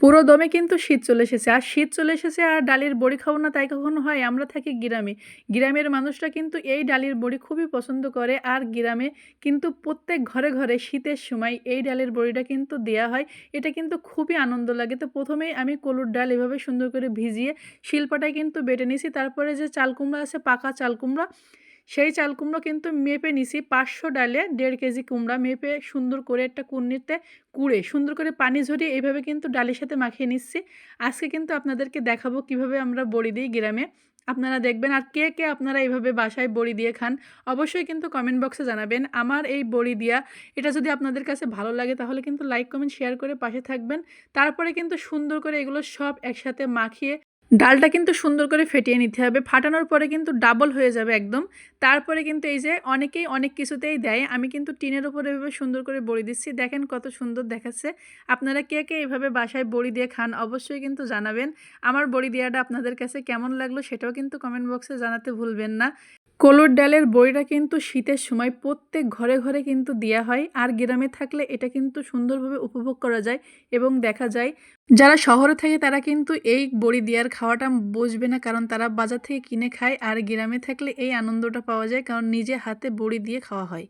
পুরো দমে কিন্তু শীত চলে এসেছে। আর শীত চলে এসেছে আর ডালের বড়ি খাবো না তাই কখনো হয়? আমরা থাকি গ্রামে। গ্রামের মানুষরা কিন্তু এই ডালের বড়ি খুবই পছন্দ করে। আর গ্রামে কিন্তু প্রত্যেক ঘরে, ঘরে শীতের সময় এই ডালের বড়িটা কিন্তু দেয়া হয়। এটা কিন্তু খুবই আনন্দ লাগে। তো ১ম এই আমি কলুর ডাল এভাবে সুন্দর করে ভিজিয়ে শিলপাটায় কিন্তু বেটে নিছি। তারপরে যে চাল কুমড়া আছে, পাকা চাল কুমড়া, সেই চাল কুমড়ো কিন্তু মেপে নিছি। ৫০০ ডালে ১.৫ কেজি কুমড়া মেপে সুন্দর করে একটা কুন্নিতে কুড়ে সুন্দর করে পানি ঝরিয়ে এইভাবে কিন্তু ডালের সাথে মাখিয়ে নিচ্ছি। আজকে কিন্তু আপনাদেরকে দেখাবো কিভাবে আমরা বড়ি দিই গ্রামে। আপনারা দেখবেন। আর কে, কে আপনারা এইভাবে বাসায় বড়ি দিয়ে খান অবশ্যই কিন্তু কমেন্ট বক্সে জানাবেন। আমার এই বড়ি দিয়া এটা যদি আপনাদের কাছে ভালো লাগে তাহলে কিন্তু লাইক, কমেন্ট, শেয়ার করে পাশে থাকবেন। তারপরে কিন্তু সুন্দর করে এগুলো সব একসাথে মাখিয়ে ডালটা কিন্তু সুন্দর করে ফেটিয়ে নিতে হবে। ফাটানোর পরে কিন্তু ডাবল হয়ে যাবে একদম। তারপরে কিন্তু এই যে অনেকেই অনেক কিছুতেই দেয়। আমি কিন্তু টিনের উপরে এভাবে সুন্দর করে বড়ি দিচ্ছি। দেখেন কত সুন্দর দেখাচ্ছে। আপনারা কে, কে এভাবে বাসায় বড়ি দিয়ে খান অবশ্যই কিন্তু জানাবেন। আমার বড়ি দেওয়াটা আপনাদের কাছে কেমন লাগলো সেটাও কিন্তু কমেন্ট বক্সে জানাতে ভুলবেন না। কলুর ডালের বড়িটা কিন্তু শীতের সময় প্রত্যেক ঘরে, ঘরে কিন্তু দেয়া হয়। আর গ্রামে থাকলে এটা কিন্তু সুন্দরভাবে উপভোগ করা যায় এবং দেখা যায়। যারা শহরে থাকে তারা কিন্তু এই বড়ি দেওয়ার খাওয়াটা বুঝবে না, কারণ তারা বাজার থেকে কিনে খায়। আর গ্রামে থাকলে এই আনন্দটা পাওয়া যায়, কারণ নিজে হাতে বড়ি দিয়ে খাওয়া হয়।